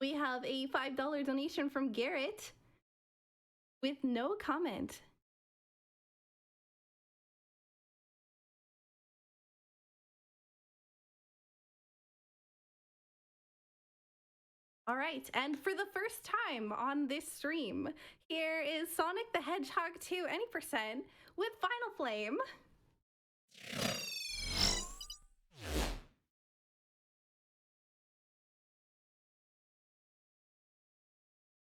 We have a $5 donation from Garrett with no comment. All right, and for the first time on this stream, here is Sonic the Hedgehog 2 any percent with Finalflame.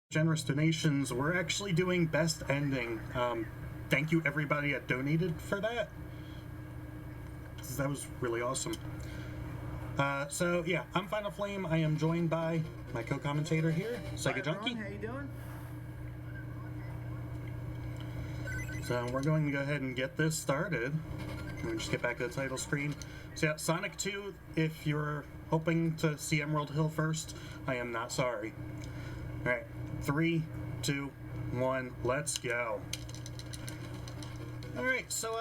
Generous donations. We're actually doing best ending. Thank you everybody that donated for that. That was really awesome. So yeah, I'm Finalflame. I am joined by my co-commentator here, SegaJunkie. How you doing? So we're going to go ahead and get this started. Let me just get back to the title screen. So yeah, Sonic 2, if you're hoping to see Emerald Hill first, I am not sorry. Alright, 3, 2, 1, let's go. Alright, so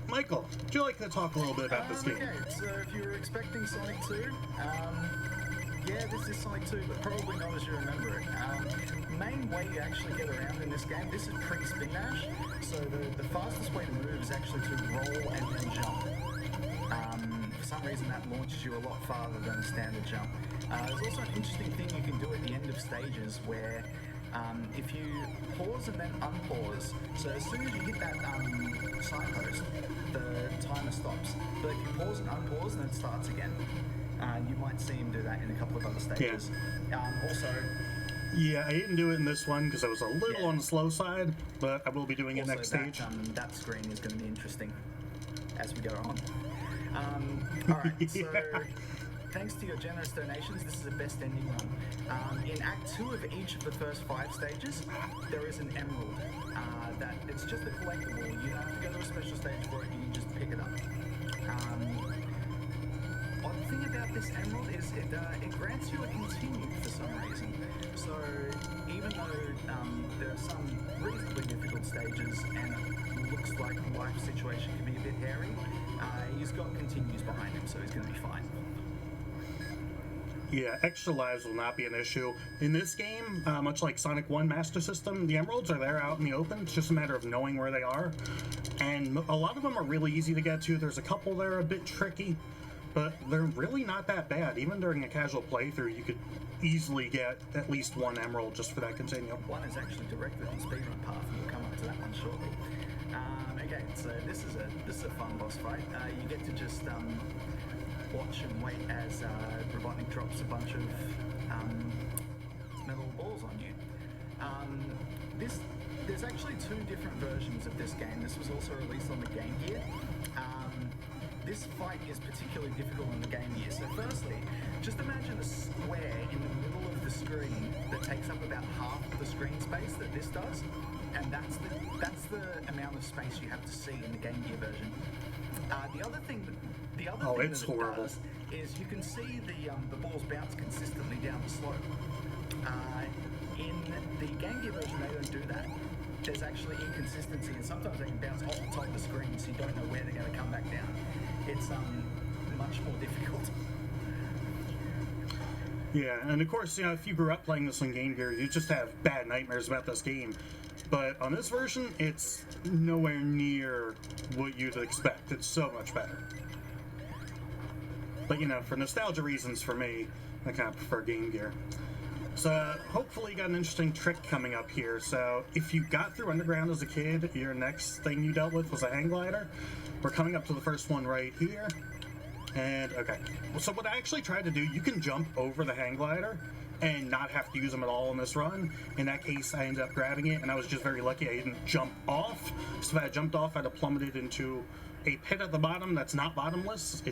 Michael, would you like to talk a little bit about this game? Okay, so if you were expecting Sonic 2, yeah, this is Sonic 2, but probably not as you remember it. The main way you actually get around in this game, this is pre-spin dash, so the fastest way to move is actually to roll and then jump. For some reason that launches you a lot farther than a standard jump. There's also an interesting thing you can do at the end of stages where if you pause and then unpause, so as soon as you hit that signpost, the timer stops. But if you pause and unpause and then it starts again, you might see him do that in a couple of other stages. Yeah. Yeah, I didn't do it in this one because I was a little on the slow side, but I will be doing it next stage. That screen is going to be interesting as we go on. Alright, so thanks to your generous donations, this is a best ending run. In Act 2 of each of the first 5 stages, there is an emerald. That it's just a collectible. You don't have to go to a special stage for it, you can just pick it up. Odd thing about this emerald is it grants you a continue for some reason. So even though there are some reasonably difficult stages and it looks like the life situation can be a bit hairy, he's got continues behind him, so he's going to be fine. Yeah, extra lives will not be an issue. In this game, much like Sonic 1 Master System, the emeralds are there out in the open. It's just a matter of knowing where they are. And a lot of them are really easy to get to. There's a couple that are a bit tricky, but they're really not that bad. Even during a casual playthrough, you could easily get at least one emerald just for that continuum. One is actually directly on speedrun path, and we'll come up to that one shortly. Okay, so this is a fun boss fight. You get to just watch and wait as Robotnik drops a bunch of metal balls on you. There's actually 2 different versions of this game. This was also released on the Game Gear. This fight is particularly difficult on the Game Gear. So firstly, just imagine a square in the middle of the screen that takes up about half of the screen space that this does, and that's the amount of space you have to see in the Game Gear version. The other thing that it does is you can see the balls bounce consistently down the slope. In the Game Gear version, they don't do that. There's actually inconsistency, and sometimes they can bounce off the top of the screen, so you don't know where they're going to come back down. It's much more difficult. Yeah, and of course, you know, if you grew up playing this on Game Gear, you just have bad nightmares about this game. But on this version, it's nowhere near what you'd expect. It's so much better. But, you know, for nostalgia reasons for me, I kind of prefer Game Gear. So, hopefully you got an interesting trick coming up here. So, if you got through Underground as a kid, your next thing you dealt with was a hang glider. We're coming up to the first one right here. And, okay. So what I actually tried to do, you can jump over the hang glider and not have to use them at all in this run. In that case, I ended up grabbing it, and I was just very lucky I didn't jump off. So if I had jumped off, I'd have plummeted into a pit at the bottom that's not bottomless.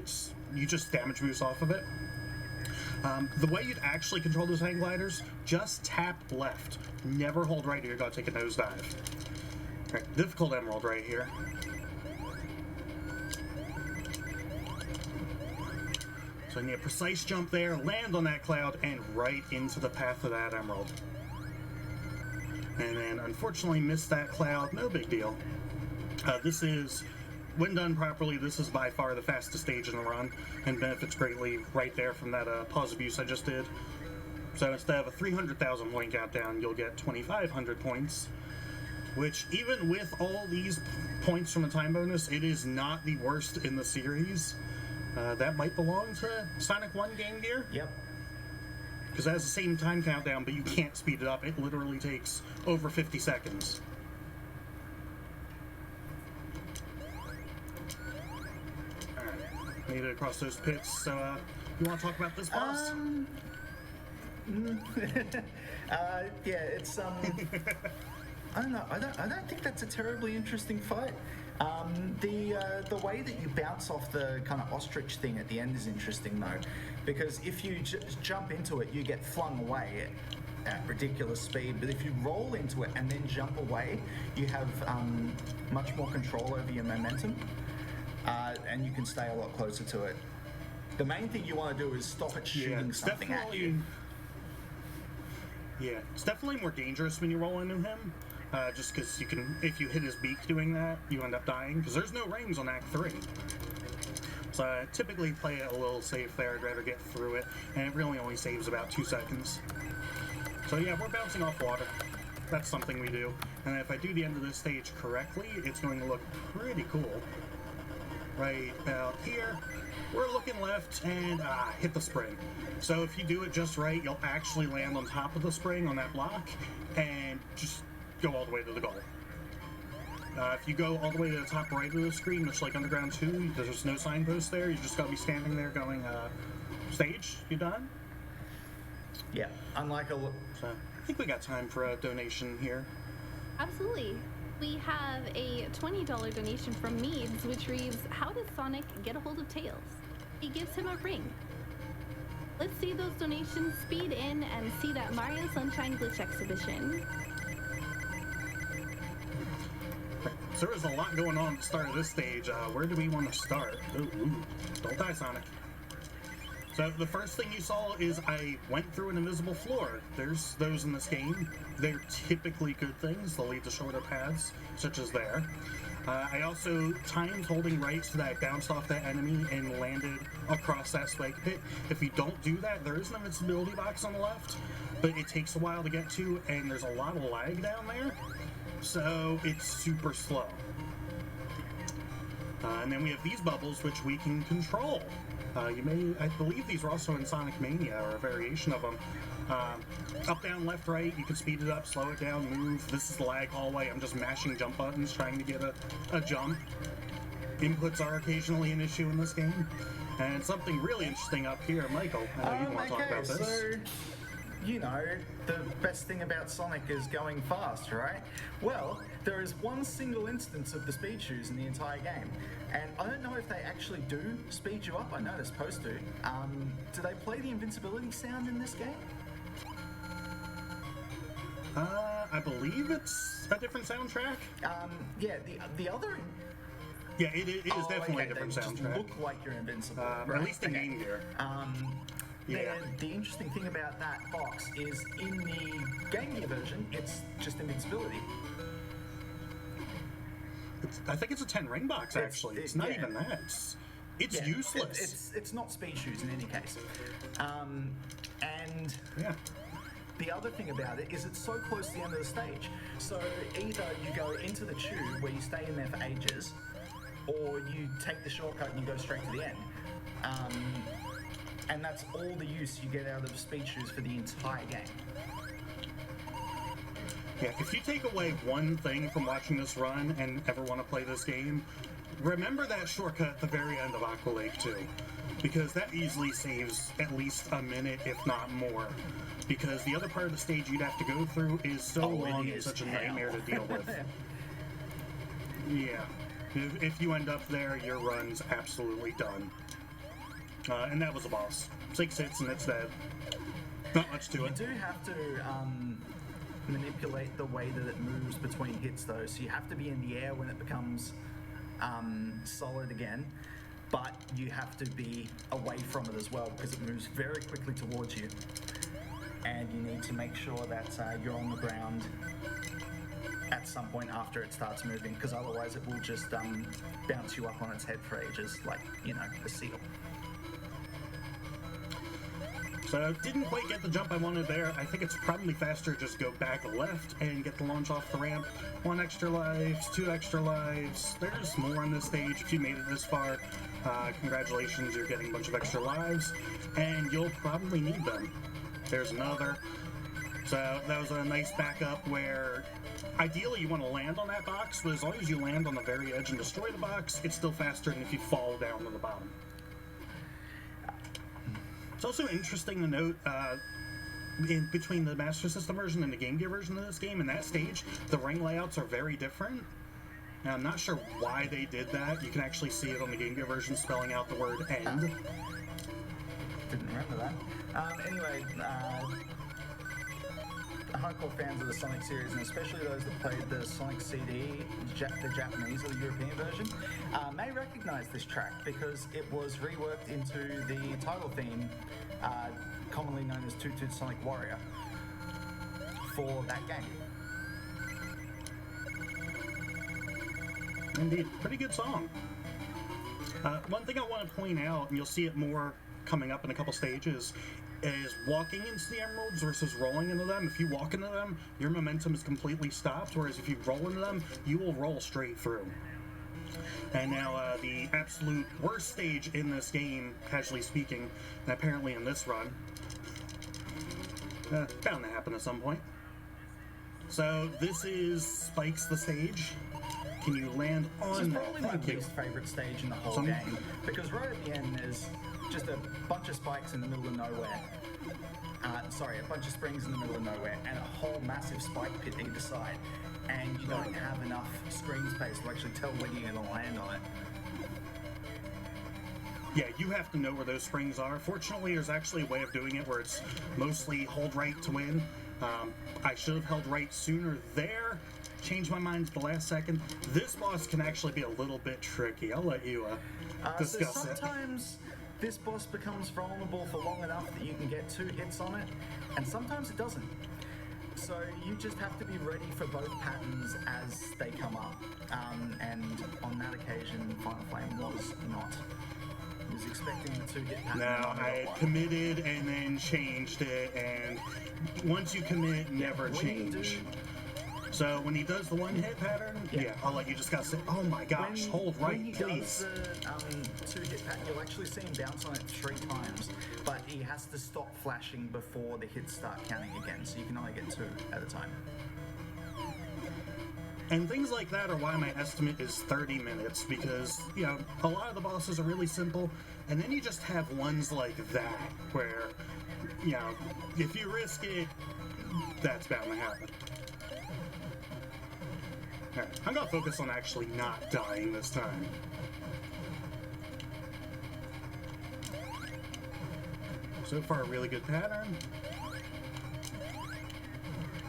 You just damage boost off of it. The way you'd actually control those hang gliders, just tap left. Never hold right here, you gotta take a nosedive. Alright, difficult emerald right here. So I need a precise jump there, land on that cloud, and right into the path of that emerald. And then, unfortunately, missed that cloud. No big deal. When done properly, this is by far the fastest stage in the run, and benefits greatly right there from that pause abuse I just did. So instead of a 300,000 point countdown, you'll get 2,500 points, which even with all these points from the time bonus, it is not the worst in the series. That might belong to Sonic 1 Game Gear. Yep. Because it has the same time countdown, but you can't speed it up. It literally takes over 50 seconds. Alright, made it across those pits, so you want to talk about this boss? Yeah, it's I don't know. I don't think that's a terribly interesting fight. The way that you bounce off the kind of ostrich thing at the end is interesting though, because if you just jump into it, you get flung away at ridiculous speed. But if you roll into it and then jump away, you have much more control over your momentum, and you can stay a lot closer to it. The main thing you want to do is stop it shooting something at you. Yeah, it's definitely more dangerous when you roll into him. Just because you can, if you hit his beak doing that, you end up dying, because there's no rings on Act 3. So I typically play it a little safe there. I'd rather get through it, and it really only saves about 2 seconds. So yeah, we're bouncing off water. That's something we do. And if I do the end of this stage correctly, it's going to look pretty cool. Right about here, we're looking left and hit the spring. So if you do it just right, you'll actually land on top of the spring on that block and just go all the way to the goal. If you go all the way to the top right of the screen, much like Underground 2, there's no signpost there. You just gotta be standing there going, stage, you done? Yeah, unlike a... So I think we got time for a donation here. Absolutely. We have a $20 donation from Meads, which reads, how does Sonic get a hold of Tails? He gives him a ring. Let's see those donations speed in and see that Mario Sunshine Glitch exhibition. So there's a lot going on at the start of this stage. Where do we want to start? Ooh, don't die, Sonic. So the first thing you saw is I went through an invisible floor. There's those in this game. They're typically good things. They'll lead to shorter paths, such as there. I also timed holding right so that I bounced off that enemy and landed across that spike pit. If you don't do that, there is an invincibility box on the left, but it takes a while to get to, and there's a lot of lag down there. So it's super slow. And then we have these bubbles, which we can control. I believe these are also in Sonic Mania, or a variation of them. Up, down, left, right, you can speed it up, slow it down, move. This is the lag hallway. I'm just mashing jump buttons, trying to get a jump. Inputs are occasionally an issue in this game. And something really interesting up here, Michael, I know you want to talk about this. So, you know, the best thing about Sonic is going fast, right? Well, there is one single instance of the speed shoes in the entire game. And I don't know if they actually do speed you up. I know they're supposed to. Do they play the invincibility sound in this game? I believe it's a different soundtrack. Yeah, the other... Yeah, it is definitely a different they soundtrack. just look like you're invincible. At right? least in Game Gear. Yeah. The interesting thing about that box is in the Game Gear version, it's just invincibility. I think it's a 10-ring box, actually. It's not even that. It's useless. It's not speed shoes in any case. And yeah. The other thing about it is it's so close to the end of the stage. So either you go into the tube where you stay in there for ages, or you take the shortcut and you go straight to the end. And that's all the use you get out of speed shoes for the entire game. Yeah, if you take away one thing from watching this run and ever want to play this game, remember that shortcut at the very end of Aqua Lake 2. Because that easily saves at least a minute, if not more. Because the other part of the stage you'd have to go through is so long and such a nightmare to deal with. Yeah. If you end up there, your run's absolutely done. And that was a boss. 6 hits and it's dead. Not much to it. You do have to manipulate the way that it moves between hits though, so you have to be in the air when it becomes solid again, but you have to be away from it as well because it moves very quickly towards you, and you need to make sure that you're on the ground at some point after it starts moving, because otherwise it will just bounce you up on its head for ages, like, you know, a seal. So didn't quite get the jump I wanted there. I think it's probably faster to just go back left and get the launch off the ramp. 1 extra lives, 2 extra lives. There's more on this stage. If you made it this far, congratulations, you're getting a bunch of extra lives, and you'll probably need them. There's another. So that was a nice backup where ideally you want to land on that box, but as long as you land on the very edge and destroy the box, it's still faster than if you fall down to the bottom. It's also interesting to note, in between the Master System version and the Game Gear version of this game, in that stage, the ring layouts are very different. Now, I'm not sure why they did that. You can actually see it on the Game Gear version spelling out the word end. Didn't remember that. Anyway, hardcore fans of the Sonic series, and especially those that played the Sonic CD, the Japanese or the European version, may recognize this track because it was reworked into the title theme, commonly known as Toot Toot Sonic Warrior, for that game. Indeed, pretty good song. One thing I want to point out, and you'll see it more coming up in a couple stages, is walking into the emeralds versus rolling into them. If you walk into them, your momentum is completely stopped, whereas if you roll into them, you will roll straight through. And now the absolute worst stage in this game, casually speaking, and apparently in this run, bound to happen at some point. So this is Spikes the stage. Can you land on This is that? probably my least favourite stage in the whole game, because right at the end there's just a bunch of spikes in the middle of nowhere. A bunch of springs in the middle of nowhere, and a whole massive spike pit either side. And you don't have enough screen space to actually tell when you're going to land on it. Yeah, you have to know where those springs are. Fortunately, there's actually a way of doing it where it's mostly hold right to win. I should have held right sooner there. Changed my mind at the last second. This boss can actually be a little bit tricky. I'll let you discuss so it. sometimes this boss becomes vulnerable for long enough that you can get 2 hits on it, and sometimes it doesn't. So you just have to be ready for both patterns as they come up. And on that occasion, Finalflame was not. He was expecting the 2-hit pattern. No, I had committed and then changed it, and once you commit, never change. So when he does the 1-hit pattern, yeah, I'll let you discuss it. Oh my gosh, hold right, when he please. does the 2-hit pattern, you'll actually see him bounce on it 3 times, but he has to stop flashing before the hits start counting again, so you can only get 2 at a time. And things like that are why my estimate is 30 minutes, because, you know, a lot of the bosses are really simple, and then you just have ones like that, where, you know, if you risk it, that's bound to happen. Alright, I'm gonna focus on actually not dying this time. So far, a really good pattern.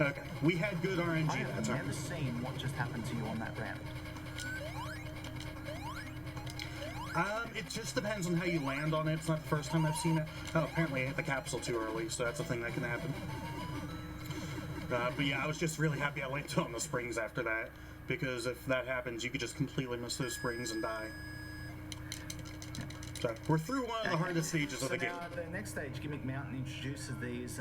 Okay, we had good RNG I that have time. never seen what just happened to you on that ramp. It just depends on how you land on it. It's not the first time I've seen it. Oh, apparently I hit the capsule too early, so that's a thing that can happen. But yeah, I was just really happy I landed on the springs after that, because if that happens, you could just completely miss those springs and die. So we're through one of the hardest stages of the game. So now the next stage, Gimmick Mountain, introduces these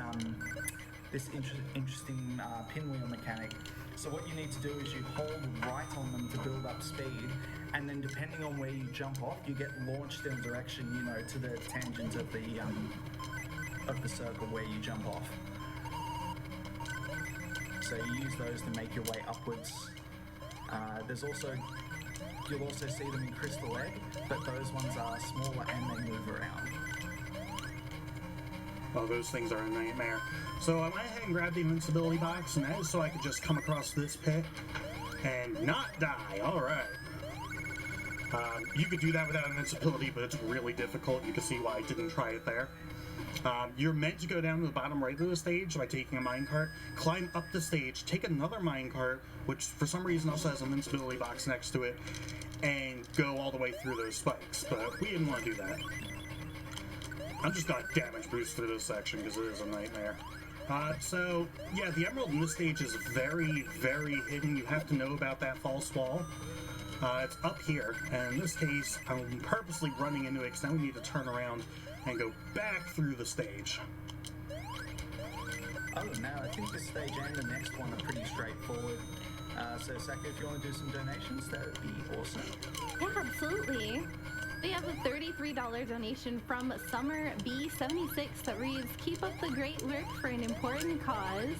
this interesting pinwheel mechanic. So what you need to do is you hold right on them to build up speed, and then depending on where you jump off, you get launched in a direction, you know, to the tangent of the circle where you jump off. So you use those to make your way upwards. You'll also see them in Crystal Egg, but those ones are smaller and they move around. Oh, those things are a nightmare. So I went ahead and grabbed the invincibility box, and that is so I could just come across this pit and not die. All right. You could do that without invincibility, but it's really difficult. You can see why I didn't try it there. You're meant to go down to the bottom right of the stage by taking a minecart, climb up the stage, take another minecart, which for some reason also has an invincibility box next to it, and go all the way through those spikes. But we didn't want to do that. I'm just gonna damage boost through this section because it is a nightmare. So, yeah, the emerald in this stage is very, very hidden. You have to know about that false wall. It's up here, and in this case, I'm purposely running into it because now we need to turn around and go back through the stage. Other than that, I think this stage and the next one are pretty straightforward. So, Saka, if you want to do some donations, that would be awesome. Yeah, absolutely. We have a $33 donation from Summer B76 that reads, "Keep up the great work for an important cause."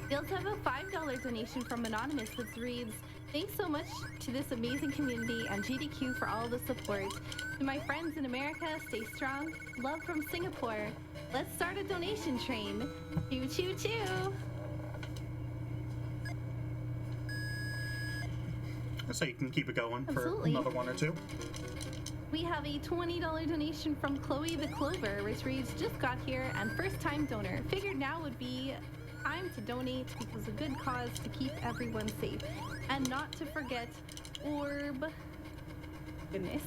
We also have a $5 donation from Anonymous that reads, "Thanks so much to this amazing community and GDQ for all the support. To my friends in America, stay strong. Love from Singapore. Let's start a donation train. Choo choo choo." So you can keep it going Absolutely. for another one or two. We have a $20 donation from Chloe the Clover, which reads, "Just got here and first time donor. Figured now would be time to donate because a good cause to keep everyone safe. And not to forget Orb." Goodness.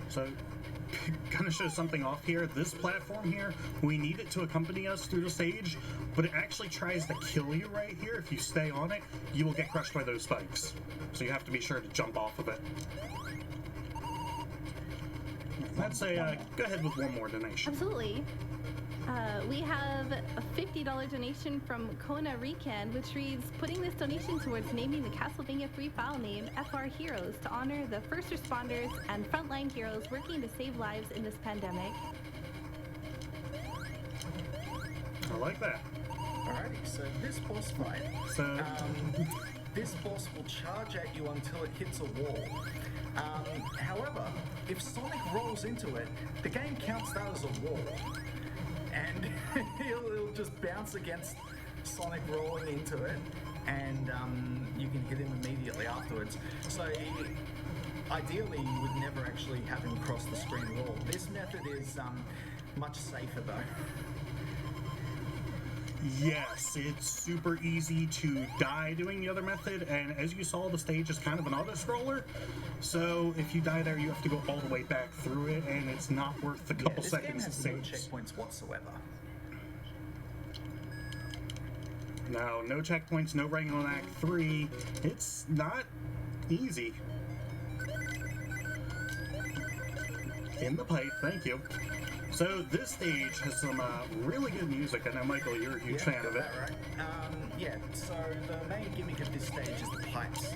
So, gonna show something off here. This platform here, we need it to accompany us through the stage, but it actually tries to kill you right here. If you stay on it, you will get crushed by those spikes. So you have to be sure to jump off of it. Let's say, go ahead with one more donation. Absolutely. We have a $50 donation from Kona Rican, which reads, "Putting this donation towards naming the Castlevania free file name FR Heroes to honor the first responders and frontline heroes working to save lives in this pandemic." I like that. Alrighty, so this boss fight. So, This boss will charge at you until it hits a wall. However, if Sonic rolls into it, the game counts that as a wall. And he'll just bounce against Sonic rolling into it, and you can hit him immediately afterwards. So ideally, you would never actually have him cross the screen wall. This method is much safer though. yes, it's super easy to die doing the other method, and as you saw, the stage is kind of an auto-scroller, so if you die there, you have to go all the way back through it, and it's not worth the couple This game seconds has it no saves. checkpoints whatsoever. No, no checkpoints, no ranking on Act 3. It's not easy. In the pipe, thank you. So this stage has some really good music. I know, Michael, you're a huge fan of it. That right. So the main gimmick of this stage is the pipes.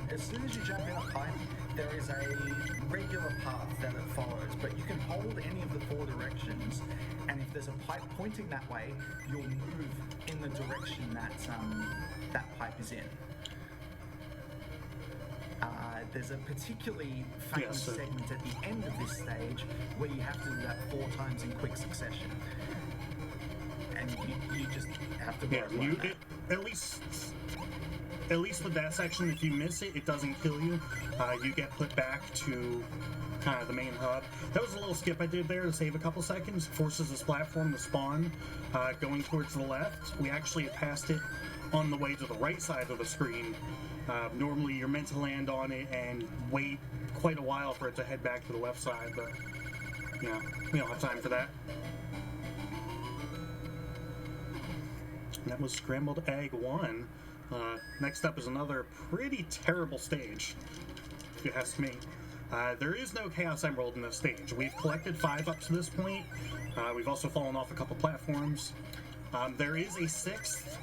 As soon as you jump in a pipe, there is a regular path that it follows, but you can hold any of the four directions, and if there's a pipe pointing that way, you'll move in the direction that that pipe is in. There's a particularly famous segment at the end of this stage where you have to do that 4 times in quick succession. And you just have to work like that. At least with that section, if you miss it, it doesn't kill you. You get put back to kind of the main hub. That was a little skip I did there to save a couple seconds. Forces this platform to spawn going towards the left. We actually passed it on the way to the right side of the screen. Normally you're meant to land on it and wait quite a while for it to head back to the left side, but you know, we don't have time for that. And that was Scrambled Egg 1. Next up is another pretty terrible stage, if you ask me. There is no Chaos Emerald in this stage. We've collected 5 up to this point. We've also fallen off a couple platforms. There is a 6th.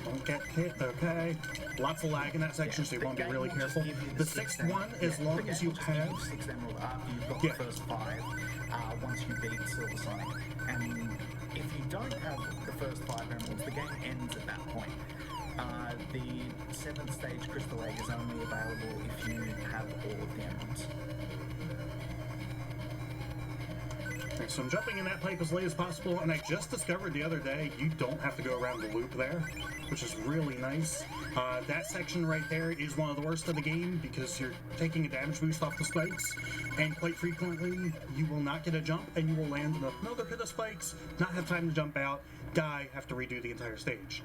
Don't get hit, okay? Lots of lag in that section, so you want to be really careful. The 6th one, as long as you have... 6 emerald after you've got the first 5, once you beat Silver Sonic. And if you don't have the first 5 emeralds, the game ends at that point. The 7th stage Crystal Egg is only available if you have all of the emeralds. Okay, so I'm jumping in that pipe as late as possible, and I just discovered the other day you don't have to go around the loop there, which is really nice. That section right there is one of the worst of the game because you're taking a damage boost off the spikes, and quite frequently you will not get a jump and you will land in another pit of spikes, not have time to jump out, die, have to redo the entire stage.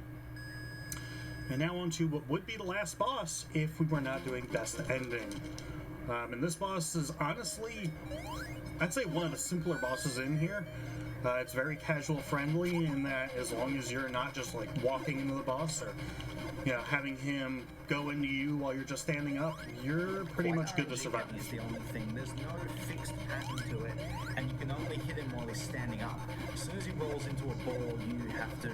And now on to what would be the last boss if we were not doing best ending. And this boss is honestly, I'd say one of the simpler bosses in here. It's very casual friendly in that as long as you're not just like walking into the boss or having him go into you while you're just standing up, you're pretty much good to survive. Is the only thing. There's no fixed pattern to it, and you can only hit him while he's standing up. As soon as he rolls into a ball, you have to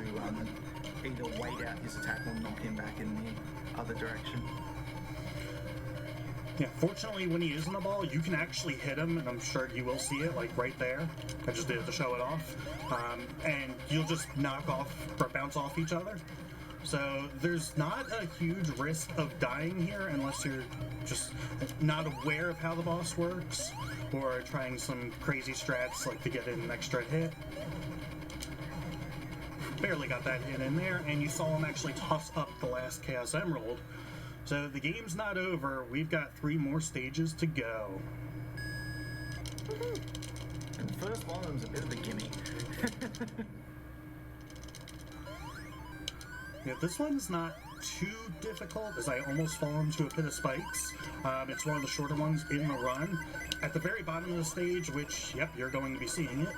either wait out his attack or knock him back in the other direction. Yeah, fortunately, when he is in the ball, you can actually hit him, and I'm sure you will see it, like right there. I just did it to show it off. And you'll just knock off or bounce off each other. So there's not a huge risk of dying here unless you're just not aware of how the boss works or trying some crazy strats like to get in an extra hit. Barely got that hit in there, and you saw him actually toss up the last Chaos Emerald. So the game's not over. We've got 3 more stages to go. And the first one of them's a bit of a gimme. Yeah, this one's not too difficult, as I almost fall into a pit of spikes. It's one of the shorter ones in the run. At the very bottom of the stage, which, yep, you're going to be seeing it,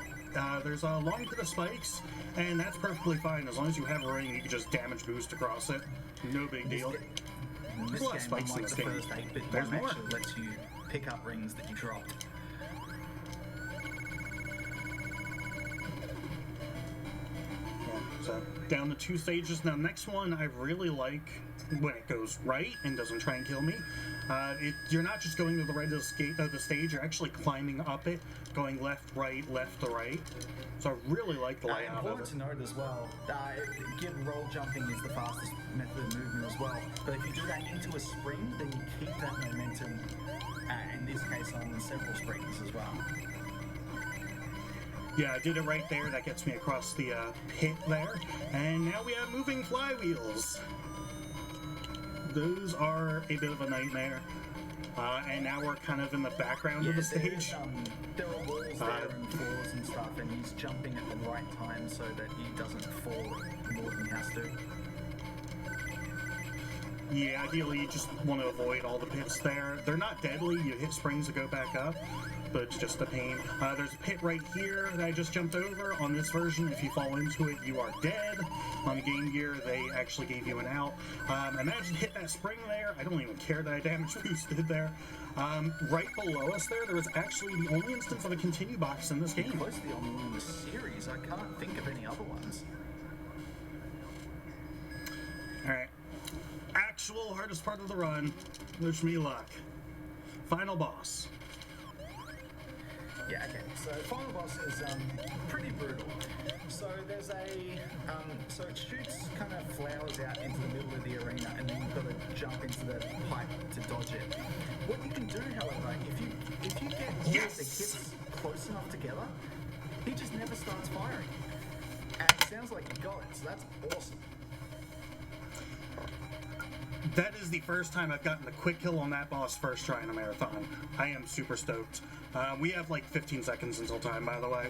there's a long pit of spikes, and that's perfectly fine. As long as you have a ring, you can just damage boost across it. No big deal. This There's a lot of game, spikes in unlike this the game. first 8-bit There's one, more. actually lets you pick up rings that you dropped. So down to 2 stages. Now, next one I really like when it goes right and doesn't try and kill me. You're not just going to the right of the stage, you're actually climbing up it, going left to right. So I really like the layout of Important it. to note as well, roll jumping is the fastest method of movement as well. But if you do that into a spring, then you keep that momentum, in this case on several springs as well. Yeah, I did it right there. That gets me across the pit there. And now we have moving flywheels. Those are a bit of a nightmare. And now we're kind of in the background of the stage. There are walls there and floors and stuff, and he's jumping at the right time so that he doesn't fall more than he has to. Yeah, ideally you just want to avoid all the pits there. They're not deadly. You hit springs to go back up, but it's just a pain. There's a pit right here that I just jumped over. On this version, if you fall into it, you are dead. On the Game Gear, they actually gave you an out. Imagine hit that spring there. I don't even care that I damage boosted there. Right below us there was actually the only instance of a continue box in this game. Close to the only one in the series. I can't think of any other ones. Alright. Actual hardest part of the run. Wish me luck. Final boss. Yeah, okay. So final boss is pretty brutal. So there's so it shoots kind of flowers out into the middle of the arena, and then you've got to jump into the pipe to dodge it. What you can do, however, if you get all of the hits close enough together, he just never starts firing. And it sounds like you got it, so that's awesome. That is the first time I've gotten a quick kill on that boss first try in a marathon. I am super stoked. We have like 15 seconds until time, by the way,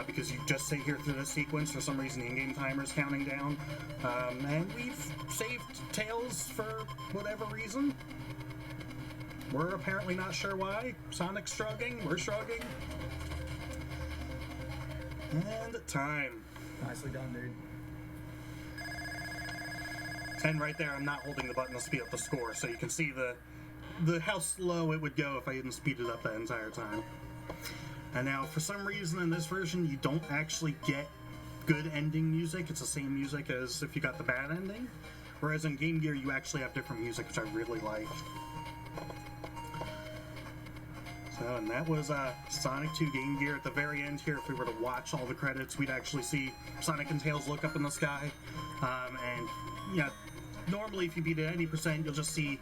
because you just sit here through this sequence. For some reason, the in-game timer's counting down. And we've saved Tails for whatever reason. We're apparently not sure why. Sonic's shrugging, we're shrugging. And time. Nicely done, dude. And right there, I'm not holding the button to speed up the score, so you can see the how slow it would go if I didn't speed it up that entire time. And now, for some reason in this version, you don't actually get good ending music. It's the same music as if you got the bad ending. Whereas in Game Gear, you actually have different music, which I really like. So, and that was Sonic 2 Game Gear. At the very end here, if we were to watch all the credits, we'd actually see Sonic and Tails look up in the sky. And, yeah, normally if you beat it at 80%, you'll just see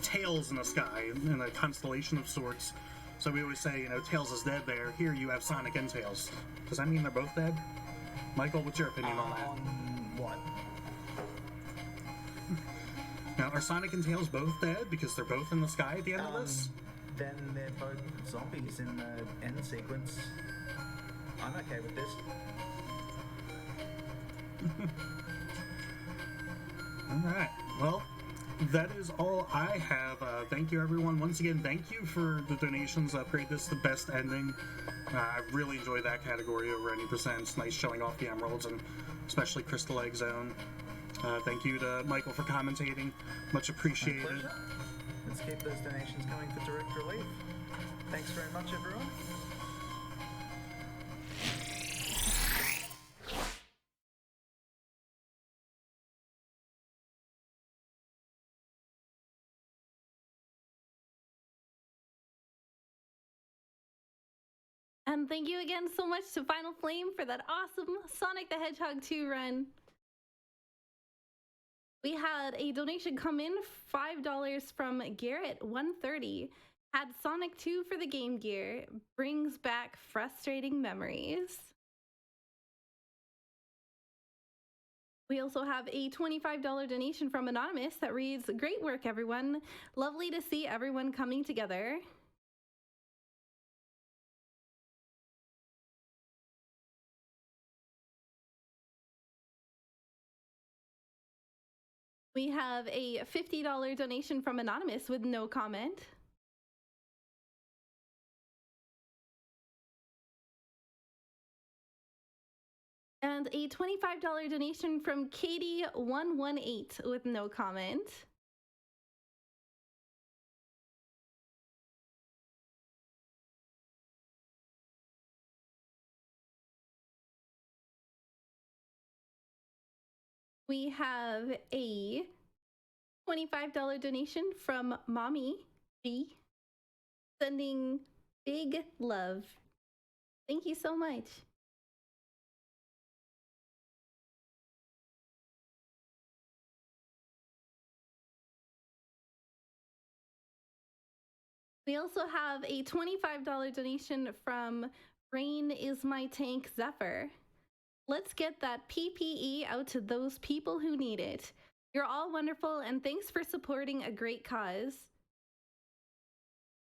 Tails in the sky in a constellation of sorts. So we always say, Tails is dead there. Here you have Sonic and Tails. Does that mean they're both dead? Michael, what's your opinion on that? What? Now, are Sonic and Tails both dead because they're both in the sky at the end of this? Then they're both zombies in the end sequence. I'm okay with this. Alright, well, that is all I have. Thank you, everyone. Once again, thank you for the donations. Upgrade this the best ending. I really enjoy that category over any %. It's nice showing off the emeralds and especially Crystal Egg Zone. Thank you to Michael for commentating. Much My appreciated. pleasure. Let's keep those donations coming for direct relief. Thanks very much, everyone. And thank you again so much to Finalflame for that awesome Sonic the Hedgehog 2 run. We had a donation come in, $5 from Garrett130. Had Sonic 2 for the Game Gear. Brings back frustrating memories. We also have a $25 donation from Anonymous that reads, "Great work, everyone. Lovely to see everyone coming together." We have a $50 donation from Anonymous with no comment. And a $25 donation from Katie118 with no comment. We have a $25 donation from Mommy G, sending big love. Thank you so much. We also have a $25 donation from Rain is My Tank Zephyr. Let's get that PPE out to those people who need it. You're all wonderful, and thanks for supporting a great cause.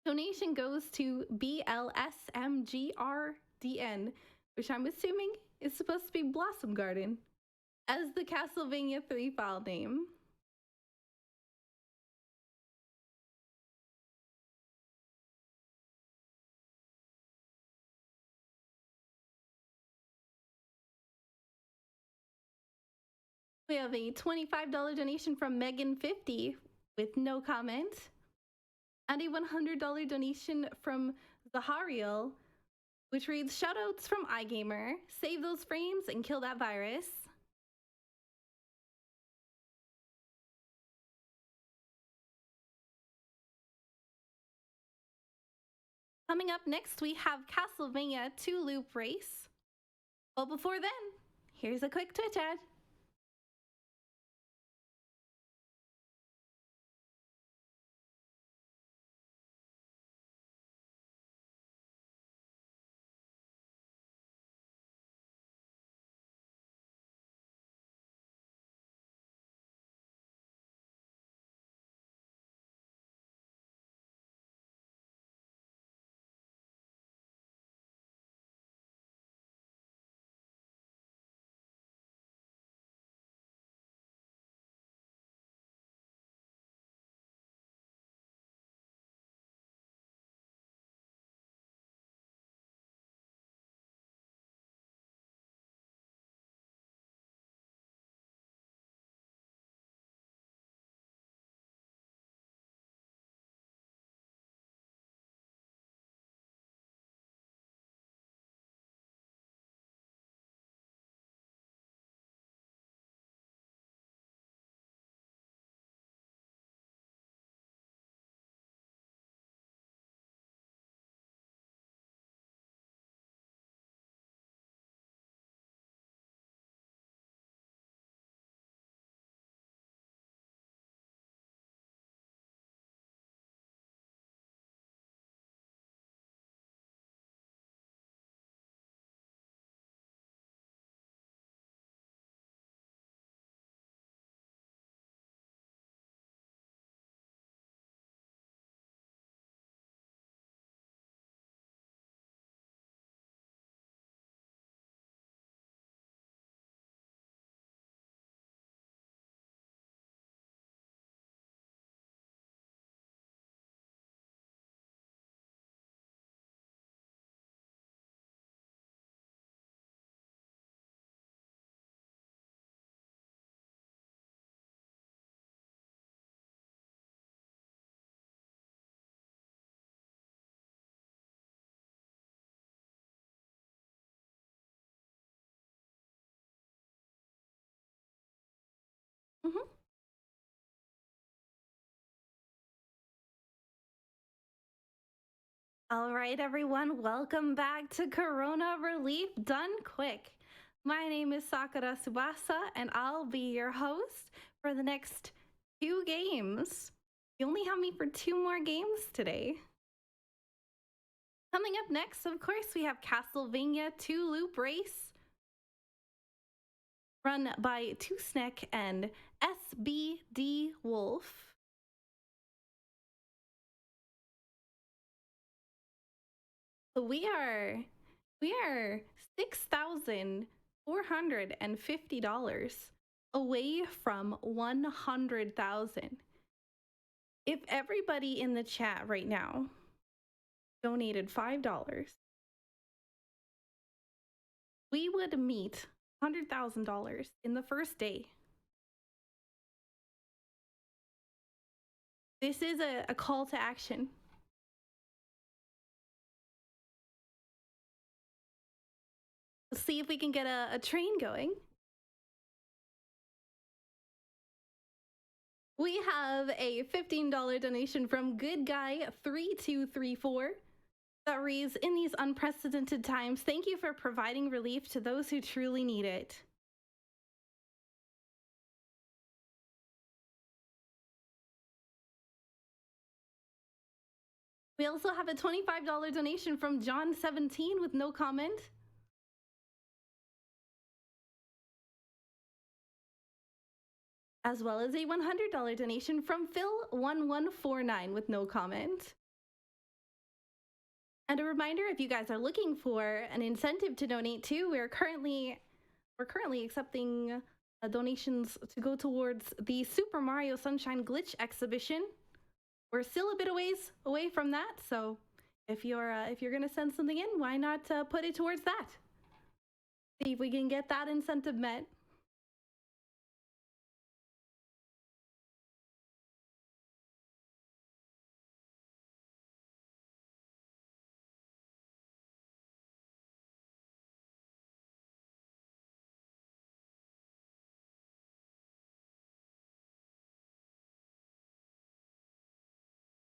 Donation goes to BLSMGRDN, which I'm assuming is supposed to be Blossom Garden, as the Castlevania 3 file name. We have a $25 donation from Megan50 with no comment. And a $100 donation from Zahariel, which reads, "Shoutouts from iGamer. Save those frames and kill that virus." Coming up next, we have Castlevania 2 Loop Race. But before then, here's a quick Twitch ad. All right, everyone, welcome back to Corona Relief Done Quick. My name is SakuraTsubasa, and I'll be your host for the next 2 games. You only have me for 2 more games today. Coming up next, of course, we have Castlevania 2 Loop Race, run by Toosneck and SBD Wolf. We are $6,450 away from 100,000. If everybody in the chat right now donated $5, we would meet $100,000 in the first day. This is a call to action. Let's see if we can get a train going. We have a $15 donation from Good Guy 3234 that reads, "In these unprecedented times, thank you for providing relief to those who truly need it." We also have a $25 donation from John17 with no comment. As well as a $100 donation from Phil1149 with no comment. And a reminder, if you guys are looking for an incentive to donate to, we're currently accepting donations to go towards the Super Mario Sunshine Glitch exhibition. We're still a bit away from that, so if you're gonna send something in, why not put it towards that? See if we can get that incentive met.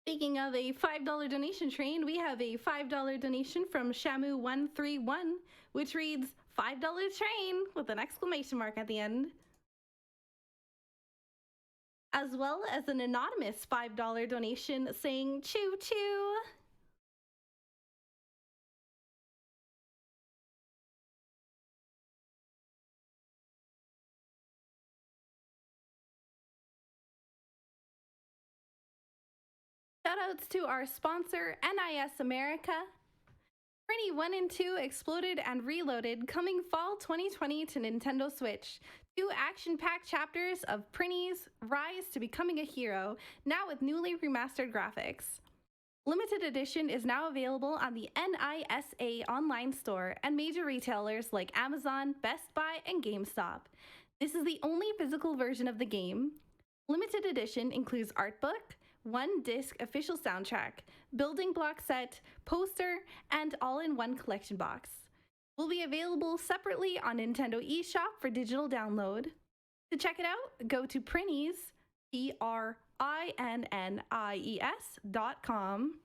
Speaking of a $5 donation train, we have a $5 donation from Shamu131, which reads, $5 train with an exclamation mark at the end. As well as an anonymous $5 donation saying, choo choo. Shoutouts to our sponsor, NIS America. Prinny 1 and 2 Exploded and Reloaded, coming fall 2020 to Nintendo Switch. 2 action-packed chapters of Prinny's rise to becoming a hero, now with newly remastered graphics. Limited edition is now available on the NISA online store and major retailers like Amazon, Best Buy, and GameStop. This is the only physical version of the game. Limited edition includes art book, 1-disc official soundtrack, building block set, poster, and all-in-one collection box. Will be available separately on Nintendo eShop for digital download. To check it out, go to Prinnies, PRINNIES.com.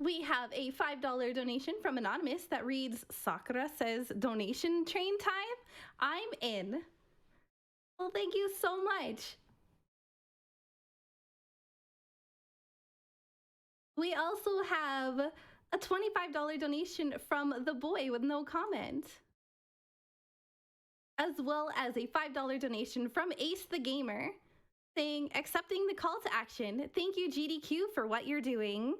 We have a $5 donation from Anonymous that reads, Sakura says, donation train time? I'm in. Well, thank you so much. We also have a $25 donation from The Boy with no comment. As well as a $5 donation from Ace the Gamer saying, accepting the call to action. Thank you, GDQ, for what you're doing.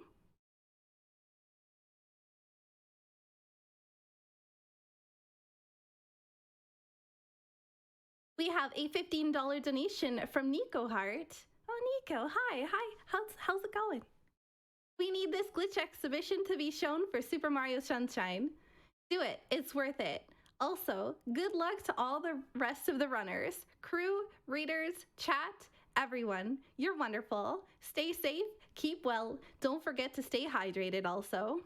We have a $15 donation from Nico Hart. Oh, Nico, hi. How's it going? We need this glitch exhibition to be shown for Super Mario Sunshine. Do it. It's worth it. Also, good luck to all the rest of the runners, crew, readers, chat, everyone. You're wonderful. Stay safe, keep well. Don't forget to stay hydrated also.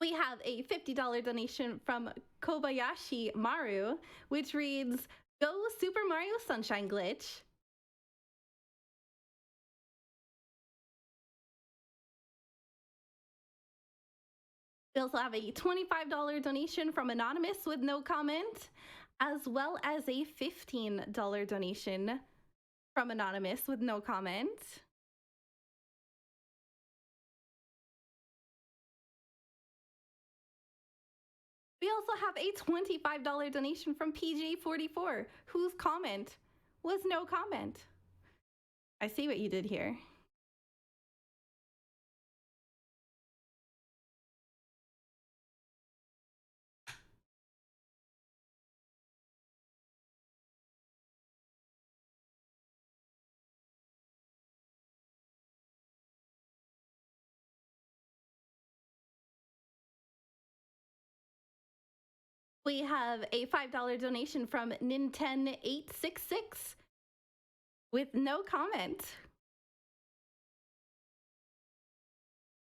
We have a $50 donation from Kobayashi Maru, which reads, "Go Super Mario Sunshine Glitch." We also have a $25 donation from Anonymous with no comment, as well as a $15 donation from Anonymous with no comment. We also have a $25 donation from PJ44, whose comment was no comment. I see what you did here. We have a $5 donation from Ninten866 with no comment,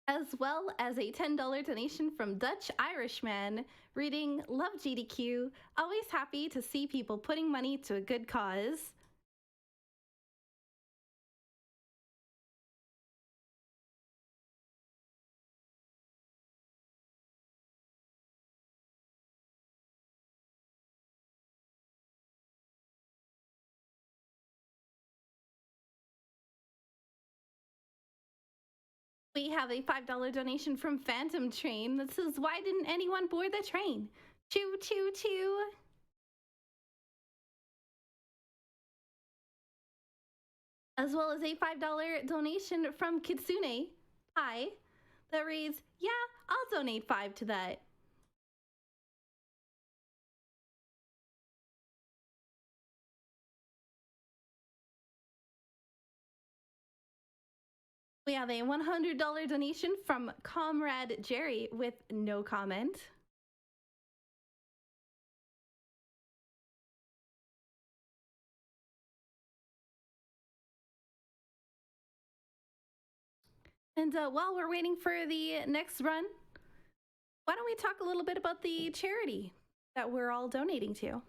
as well as a $10 donation from Dutch Irishman reading, "Love GDQ, always happy to see people putting money to a good cause." We have a $5 donation from Phantom Train that says, "Why didn't anyone board the train? Choo choo choo." As well as a $5 donation from Kitsune Hi that reads, "Yeah, I'll donate 5 to that." We have a $100 donation from Comrade Jerry with no comment. And while we're waiting for the next run, why don't we talk a little bit about the charity that we're all donating to?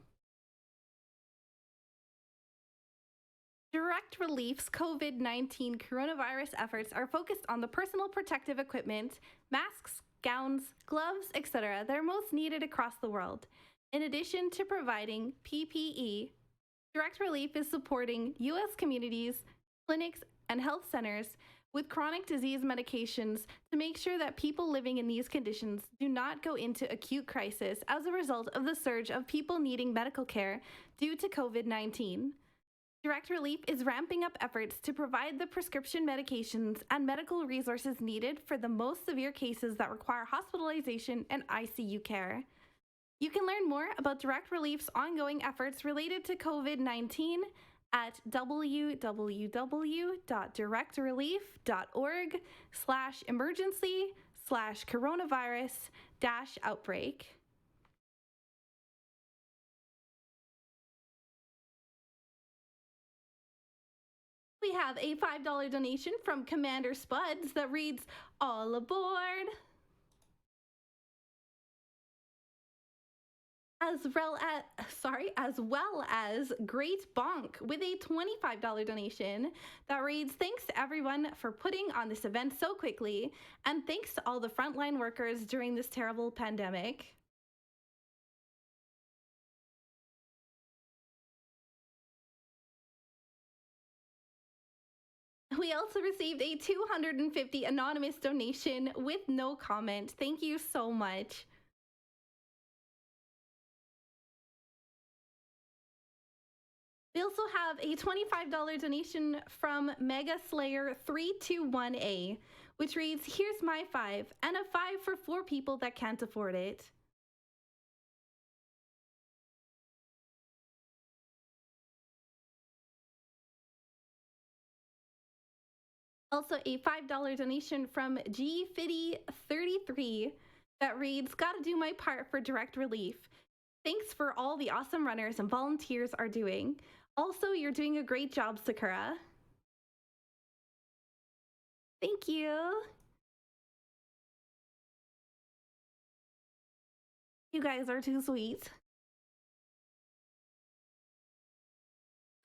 Direct Relief's COVID-19 coronavirus efforts are focused on the personal protective equipment, masks, gowns, gloves, etc. that are most needed across the world. In addition to providing PPE, Direct Relief is supporting U.S. communities, clinics, and health centers with chronic disease medications to make sure that people living in these conditions do not go into acute crisis as a result of the surge of people needing medical care due to COVID-19. Direct Relief is ramping up efforts to provide the prescription medications and medical resources needed for the most severe cases that require hospitalization and ICU care. You can learn more about Direct Relief's ongoing efforts related to COVID-19 at www.directrelief.org/emergency/coronavirus-outbreak. We have a $5 donation from Commander Spuds that reads, "All aboard." As well as Great Bonk with a $25 donation that reads, "Thanks to everyone for putting on this event so quickly, and thanks to all the frontline workers during this terrible pandemic." We also received a $250 anonymous donation with no comment. Thank you so much. We also have a $25 donation from Mega Slayer 321A, which reads, "Here's my 5, and a 5 for 4 people that can't afford it." Also a $5 donation from GFitty33 that reads, "Gotta do my part for Direct Relief. Thanks for all the awesome runners and volunteers are doing. Also, you're doing a great job, Sakura." Thank you. You guys are too sweet.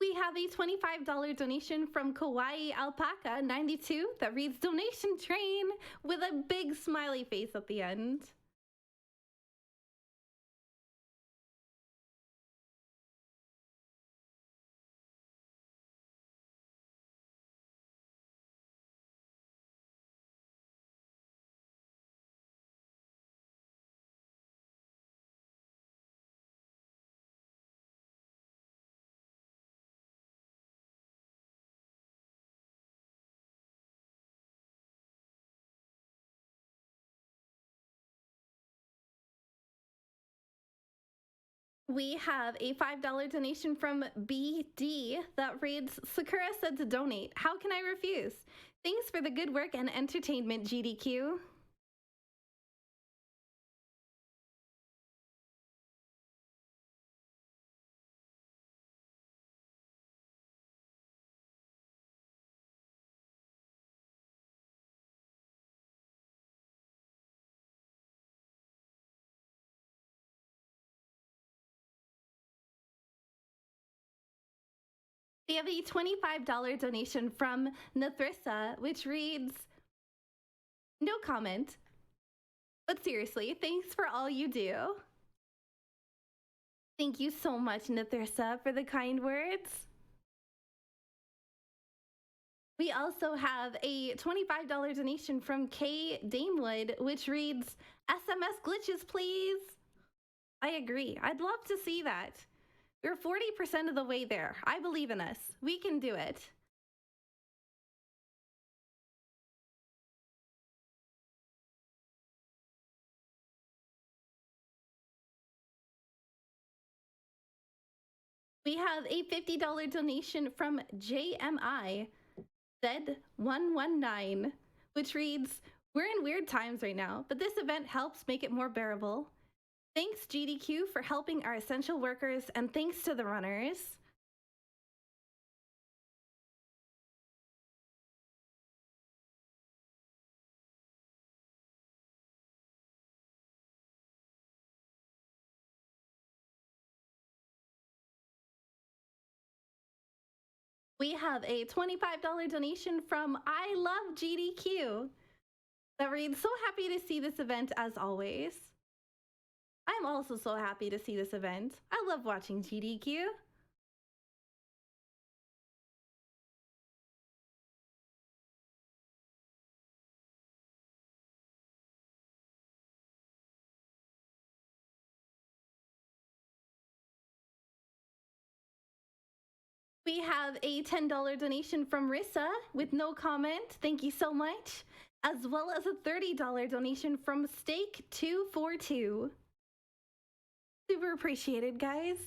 We have a $25 donation from Kawaii Alpaca 92 that reads donation train with a big smiley face at the end. We have a $5 donation from BD that reads, Sakura said to donate. How can I refuse? Thanks for the good work and entertainment, GDQ. We have a $25 donation from Nathrissa, which reads, no comment, but seriously, thanks for all you do. Thank you so much, Nathrissa, for the kind words. We also have a $25 donation from Kay Damewood, which reads, SMS glitches, please. I agree. I'd love to see that. We're 40% of the way there. I believe in us. We can do it. We have a $50 donation from JMI Z119, which reads, we're in weird times right now, but this event helps make it more bearable. Thanks, GDQ, for helping our essential workers, and thanks to the runners. We have a $25 donation from I Love GDQ that reads, so happy to see this event as always. I'm also so happy to see this event. I love watching GDQ. We have a $10 donation from Rissa with no comment. Thank you so much. As well as a $30 donation from Steak242. Super appreciated, guys.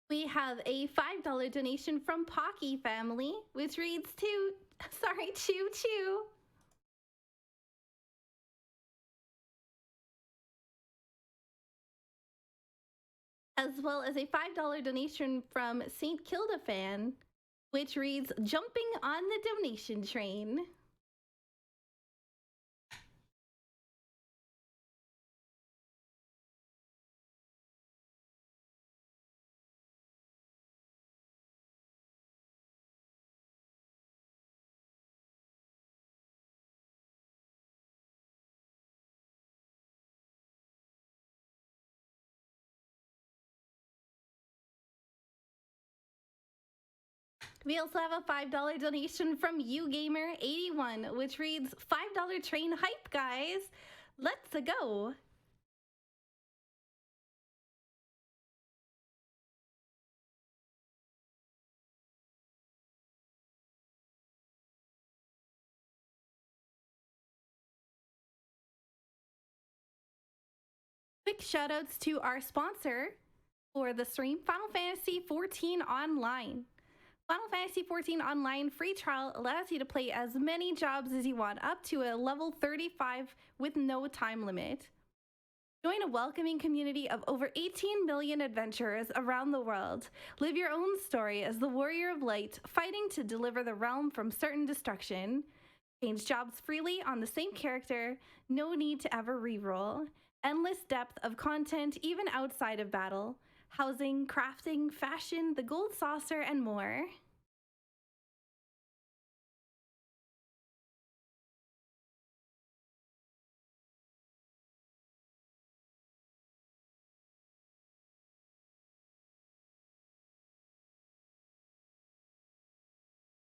We have a $5 donation from Pocky Family, which reads Choo Choo. As well as a $5 donation from St. Kilda Fan, which reads, jumping on the donation train. We also have a $5 donation from YouGamer81, which reads, $5 train hype, guys. Let's go. Quick shoutouts to our sponsor for the stream, Final Fantasy XIV Online. Final Fantasy XIV Online free trial allows you to play as many jobs as you want, up to a level 35 with no time limit. Join a welcoming community of over 18 million adventurers around the world. Live your own story as the Warrior of Light, fighting to deliver the realm from certain destruction. Change jobs freely on the same character, no need to ever reroll. Endless depth of content even outside of battle. Housing, crafting, fashion, the gold saucer, and more.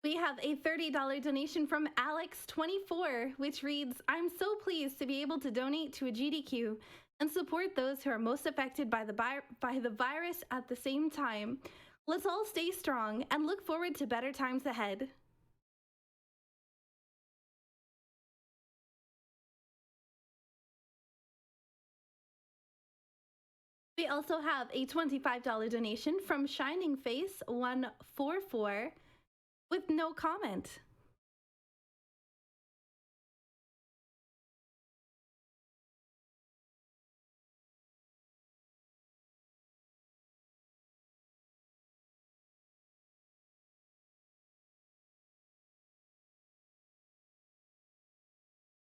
We have a $30 donation from Alex24, which reads, I'm so pleased to be able to donate to a GDQ and support those who are most affected by the virus at the same time. Let's all stay strong and look forward to better times ahead. We also have a $25 donation from Shining Face 144 with no comment.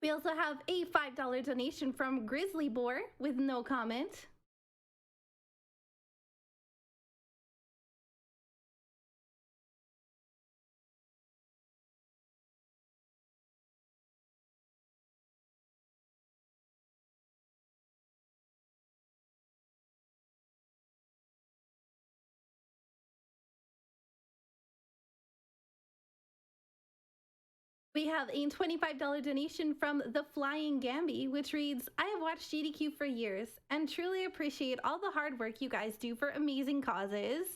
We also have a $5 donation from Grizzly Boar with no comment. We have a $25 donation from The Flying Gamby, which reads, I have watched GDQ for years and truly appreciate all the hard work you guys do for amazing causes.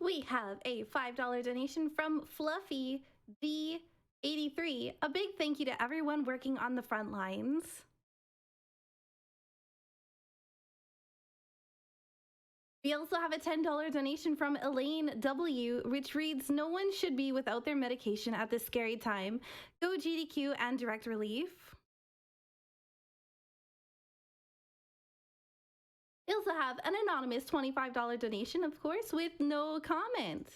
We have a $5 donation from Fluffy D83. A big thank you to everyone working on the front lines. We also have a $10 donation from Elaine W, which reads, no one should be without their medication at this scary time. Go GDQ and Direct Relief. We also have an anonymous $25 donation, of course, with no comment.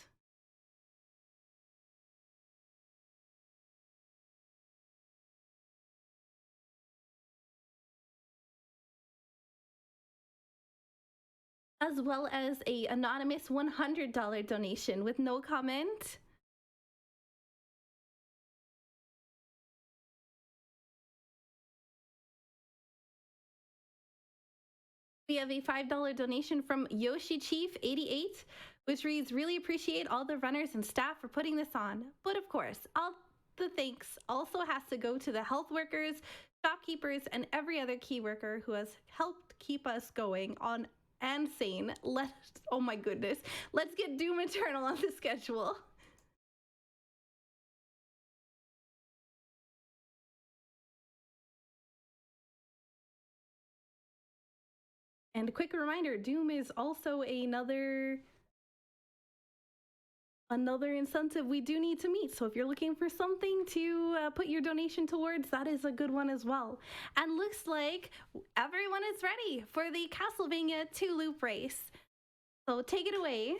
As well as a anonymous $100 donation with no comment. We have a $5 donation from Yoshi Chief 88, which reads, really appreciate all the runners and staff for putting this on. But of course, all the thanks also has to go to the health workers, shopkeepers, and every other key worker who has helped keep us going on and sane. Oh my goodness. Let's get Doom Eternal on the schedule. And a quick reminder, Doom is also another incentive we do need to meet. So if you're looking for something to put your donation towards, that is a good one as well. And looks like everyone is ready for the Castlevania 2 loop race. So take it away.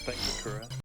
Thanks, Sakura.